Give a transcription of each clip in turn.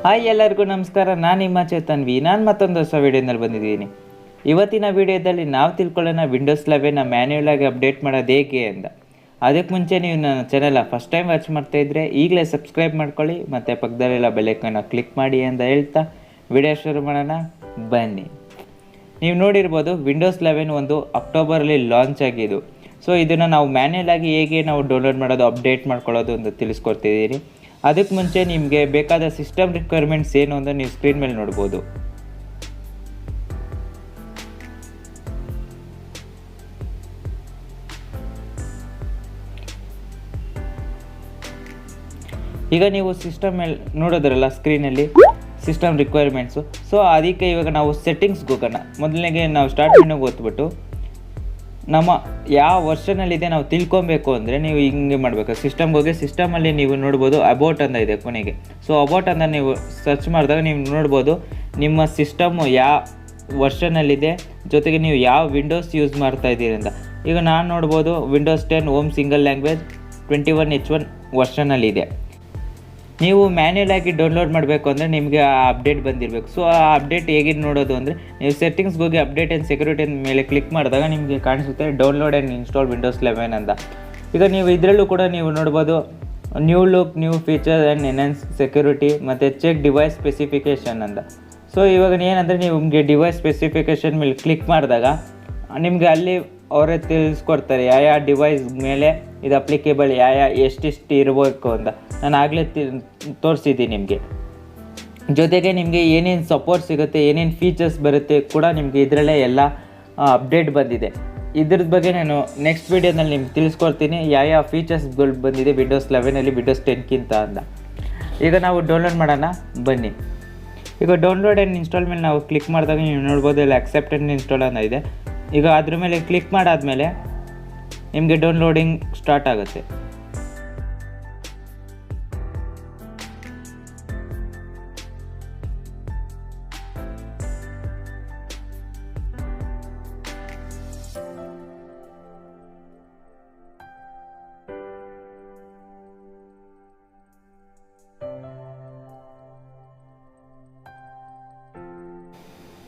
Hi ಎಲ್ಲರಿಗೂ ನಮಸ್ಕಾರ. ನಾನು ನಿಮ್ಮ ಚೇತನ್ವಿ. ನಾನು ಮತ್ತೊಂದು ಹೊಸ ವಿಡಿಯೋನಲ್ಲಿ ಬಂದಿದ್ದೀನಿ. ಇವತ್ತಿನ ವಿಡಿಯೋದಲ್ಲಿ ನಾವು ತಿಳ್ಕೊಳ್ಳೋಣ ವಿಂಡೋಸ್ 11 ಮ್ಯಾನ್ಯುಯಲ್ ಆಗಿ ಅಪ್ಡೇಟ್ ಮಾಡೋದು ಹೇಗೆ ಅಂತ. ಅದಕ್ಕೆ ಮುಂಚೆ ನೀವು ನನ್ನ ಚಾನೆಲ್ ಫಸ್ಟ್ ಟೈಮ್ ವಾಚ್ ಮಾಡ್ತಾ ಇದ್ದರೆ ಈಗಲೇ ಸಬ್ಸ್ಕ್ರೈಬ್ ಮಾಡ್ಕೊಳ್ಳಿ ಮತ್ತು ಪಕ್ಕದಲ್ಲೆಲ್ಲ ಬೆಲ್ ಐಕಾನ್ ಕ್ಲಿಕ್ ಮಾಡಿ ಅಂತ ಹೇಳ್ತಾ ವಿಡಿಯೋ ಶುರು ಮಾಡೋಣ ಬನ್ನಿ. ನೀವು ನೋಡಿರ್ಬೋದು ವಿಂಡೋಸ್ 11 ಒಂದು ಅಕ್ಟೋಬರಲ್ಲಿ ಲಾಂಚ್ ಆಗಿದ್ದು. ಸೊ ಇದನ್ನು ನಾವು ಮ್ಯಾನ್ಯುಯಲ್ ಆಗಿ ಹೇಗೆ ನಾವು ಡೌನ್ಲೋಡ್ ಮಾಡೋದು ಅಪ್ಡೇಟ್ ಮಾಡ್ಕೊಳ್ಳೋದು ಅಂತ ತಿಳಿಸ್ಕೊಡ್ತಿದ್ದೀನಿ. ಅದಕ್ಕೆ ಮುಂಚೆ ನಿಮಗೆ ಬೇಕಾದ ಸಿಸ್ಟಮ್ ರಿಕ್ವೈರ್ಮೆಂಟ್ಸ್ ಏನು ಅಂತ ನೀವು ಸ್ಕ್ರೀನ್ ಮೇಲೆ ನೋಡ್ಬೋದು. ಈಗ ನೀವು ಸಿಸ್ಟಮ್ ಮೇಲೆ ನೋಡೋದ್ರಲ್ಲ ಸ್ಕ್ರೀನಲ್ಲಿ ಸಿಸ್ಟಮ್ ರಿಕ್ವೈರ್ಮೆಂಟ್ಸು. ಸೊ ಅದಕ್ಕೆ ಇವಾಗ ನಾವು ಸೆಟ್ಟಿಂಗ್ಸ್ಗೆ ಹೋಗೋಣ. ಮೊದಲಿಗೆ ನಾವು ಸ್ಟಾರ್ಟ್ ಮೆನುಗೆ ಓದ್ಬಿಟ್ಟು ನಮ್ಮ ಯಾವ ವರ್ಷನಲ್ಲಿದೆ ನಾವು ತಿಳ್ಕೊಬೇಕು ಅಂದರೆ ನೀವು ಹಿಂಗೆ ಮಾಡಬೇಕು. ಸಿಸ್ಟಮ್ಗೆ ಹೋಗಿ ಸಿಸ್ಟಮಲ್ಲಿ ನೀವು ನೋಡ್ಬೋದು ಅಬೌಟ್ ಅಂತ ಇದೆ ಕೊನೆಗೆ. ಸೊ ಅಬೌಟ್ ಅಂತ ನೀವು ಸರ್ಚ್ ಮಾಡಿದಾಗ ನೀವು ನೋಡ್ಬೋದು ನಿಮ್ಮ ಸಿಸ್ಟಮ್ಮು ಯಾವ ವರ್ಷನಲ್ಲಿದೆ, ಜೊತೆಗೆ ನೀವು ಯಾವ ವಿಂಡೋಸ್ ಯೂಸ್ ಮಾಡ್ತಾ ಇದ್ದೀರಿ ಅಂತ. ಈಗ ನಾನು ನೋಡ್ಬೋದು Windows 10 home single language 21H1 ವರ್ಷನಲ್ಲಿದೆ. ನೀವು ಮ್ಯಾನ್ಯುಯಲ್ ಆಗಿ ಡೌನ್ಲೋಡ್ ಮಾಡಬೇಕು ಅಂದರೆ ನಿಮಗೆ ಆ ಅಪ್ಡೇಟ್ ಬಂದಿರಬೇಕು. ಸೊ ಆ ಅಪ್ಡೇಟ್ ಹೇಗೆ ನೋಡೋದು ಅಂದರೆ ನೀವು ಸೆಟ್ಟಿಂಗ್ಸ್ಗೆ ಹೋಗಿ ಅಪ್ಡೇಟ್ ಆ್ಯಂಡ್ ಸೆಕ್ಯೂರಿಟಿ ಮೇಲೆ ಕ್ಲಿಕ್ ಮಾಡಿದಾಗ ನಿಮಗೆ ಕಾಣಿಸುತ್ತೆ ಡೌನ್ಲೋಡ್ ಆ್ಯಂಡ್ ಇನ್ಸ್ಟಾಲ್ ವಿಂಡೋಸ್ 11 ಅಂತ. ಈಗ ನೀವು ಇದರಲ್ಲೂ ಕೂಡ ನೀವು ನೋಡ್ಬೋದು new look, new features and enhance security ಮತ್ತು ಚೆಕ್ ಡಿವೈಸ್ ಸ್ಪೆಸಿಫಿಕೇಷನ್ ಅಂತ. ಸೊ ಇವಾಗ ಏನಂದರೆ ನೀವು ನಿಮಗೆ ಡಿವೈಸ್ ಸ್ಪೆಸಿಫಿಕೇಷನ್ ಮೇಲೆ ಕ್ಲಿಕ್ ಮಾಡಿದಾಗ ನಿಮಗೆ ಅಲ್ಲಿ ಅವರೇ ತಿಳಿಸ್ಕೊಡ್ತಾರೆ ಯಾವ ಡಿವೈಸ್ ಮೇಲೆ ಇದು ಅಪ್ಲಿಕೇಬಲ್, ಎಷ್ಟಿಷ್ಟು ಇರಬೇಕು ಅಂತ. ನಾನು ಆಗಲೇ ತೋರಿಸಿದ್ದೀನಿ ನಿಮಗೆ. ಜೊತೆಗೆ ನಿಮಗೆ ಏನೇನು ಸಪೋರ್ಟ್ ಸಿಗುತ್ತೆ, ಏನೇನು ಫೀಚರ್ಸ್ ಬರುತ್ತೆ ಕೂಡ ನಿಮಗೆ ಇದರಲ್ಲೇ ಎಲ್ಲ ಅಪ್ಡೇಟ್ ಬಂದಿದೆ. ಇದ್ರದ್ದು ಬಗ್ಗೆ ನಾನು ನೆಕ್ಸ್ಟ್ ವೀಡಿಯೋನಲ್ಲಿ ನಿಮ್ಗೆ ತಿಳಿಸ್ಕೊಡ್ತೀನಿ ಯಾವ ಫೀಚರ್ಸ್ಗಳು ಬಂದಿದೆ ವಿಂಡೋಸ್ 11 ವಿಂಡೋಸ್ 10 ಅಂತ. ಈಗ ನಾವು ಡೌನ್ಲೋಡ್ ಮಾಡೋಣ ಬನ್ನಿ. ಈಗ ಡೌನ್ಲೋಡ್ ಆ್ಯಂಡ್ ಇನ್ಸ್ಟಾಲ್ ಮೇಲೆ ನಾವು ಕ್ಲಿಕ್ ಮಾಡಿದಾಗ ನೀವು ನೋಡ್ಬೋದು ಇಲ್ಲಿ ಅಕ್ಸೆಪ್ಟ್ ಆ್ಯಂಡ್ ಇನ್ಸ್ಟಾಲ್ ಅನ್ನೋ ಇದೆ. ಈಗ ಅದ್ರ ಮೇಲೆ ಕ್ಲಿಕ್ ಮಾಡಾದಮೇಲೆ ನಿಮಗೆ ಡೌನ್ಲೋಡಿಂಗ್ ಸ್ಟಾರ್ಟ್ ಆಗುತ್ತೆ.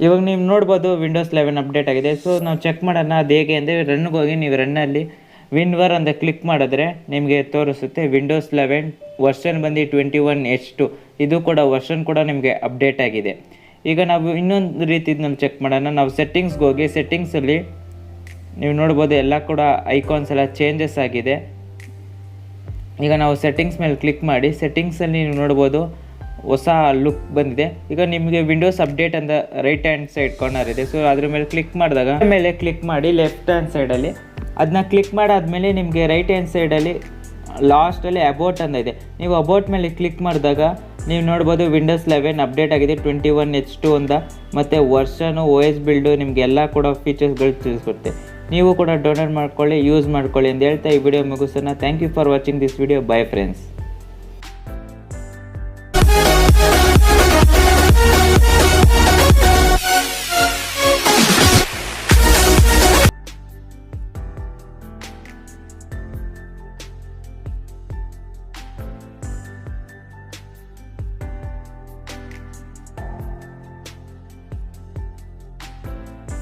ಇವಾಗ ನೀವು ನೋಡ್ಬೋದು ವಿಂಡೋಸ್ 11 ಅಪ್ಡೇಟ್ ಆಗಿದೆ. ಸೊ ನಾವು ಚೆಕ್ ಮಾಡೋಣ ಅದು ಹೇಗೆ ಅಂದರೆ ರನ್ಗೆ ಹೋಗಿ ನೀವು ರನ್ನಲ್ಲಿ ವಿನ್ವರ್ ಅಂತ ಕ್ಲಿಕ್ ಮಾಡಿದ್ರೆ ನಿಮಗೆ ತೋರಿಸುತ್ತೆ ವಿಂಡೋಸ್ 11 ವರ್ಷನ್ ಬಂದು 21H2. ಇದು ಕೂಡ ವರ್ಷನ್ ಕೂಡ ನಿಮಗೆ ಅಪ್ಡೇಟ್ ಆಗಿದೆ. ಈಗ ನಾವು ಇನ್ನೊಂದು ರೀತಿದು ನಾವು ಚೆಕ್ ಮಾಡೋಣ. ನಾವು ಸೆಟ್ಟಿಂಗ್ಸ್ಗೆ ಹೋಗಿ ಸೆಟ್ಟಿಂಗ್ಸಲ್ಲಿ ನೀವು ನೋಡ್ಬೋದು ಎಲ್ಲ ಕೂಡ ಐಕಾನ್ಸ್ ಎಲ್ಲ ಚೇಂಜಸ್ ಆಗಿದೆ. ಈಗ ನಾವು ಸೆಟ್ಟಿಂಗ್ಸ್ ಮೇಲೆ ಕ್ಲಿಕ್ ಮಾಡಿ ಸೆಟ್ಟಿಂಗ್ಸಲ್ಲಿ ನೀವು ನೋಡ್ಬೋದು ಹೊಸ ಲುಕ್ ಬಂದಿದೆ. ಈಗ ನಿಮಗೆ ವಿಂಡೋಸ್ ಅಪ್ಡೇಟ್ ಅಂತ ರೈಟ್ ಹ್ಯಾಂಡ್ ಸೈಡ್ ಕಾರ್ನರ್ ಇದೆ. ಸೊ ಅದ್ರ ಮೇಲೆ ಕ್ಲಿಕ್ ಮಾಡಿದಾಗ ಮೇಲೆ ಕ್ಲಿಕ್ ಮಾಡಿ ಲೆಫ್ಟ್ ಹ್ಯಾಂಡ್ ಸೈಡಲ್ಲಿ ಅದನ್ನ ಕ್ಲಿಕ್ ಮಾಡಾದಮೇಲೆ ನಿಮಗೆ ರೈಟ್ ಹ್ಯಾಂಡ್ ಸೈಡಲ್ಲಿ ಲಾಸ್ಟಲ್ಲಿ ಅಬೌಟ್ ಅಂತ ಇದೆ. ನೀವು ಅಬೌಟ್ ಮೇಲೆ ಕ್ಲಿಕ್ ಮಾಡಿದಾಗ ನೀವು ನೋಡ್ಬೋದು ವಿಂಡೋಸ್ 11 ಅಪ್ಡೇಟ್ ಆಗಿದೆ 21H2 ಅಂತ. ಮತ್ತು ವರ್ಷನು OS ಬಿಲ್ಡು ನಿಮಗೆಲ್ಲ ಕೂಡ ಫೀಚರ್ಸ್ಗಳು ತಿಳಿಸ್ಕೊಡುತ್ತೆ. ನೀವು ಕೂಡ ಡೌನ್ಲೋಡ್ ಮಾಡ್ಕೊಳ್ಳಿ, ಯೂಸ್ ಮಾಡ್ಕೊಳ್ಳಿ ಅಂತ ಹೇಳ್ತಾ ಈ ವಿಡಿಯೋ ಮುಗಿಸೋಣ. Thank you for watching this video. Bye friends.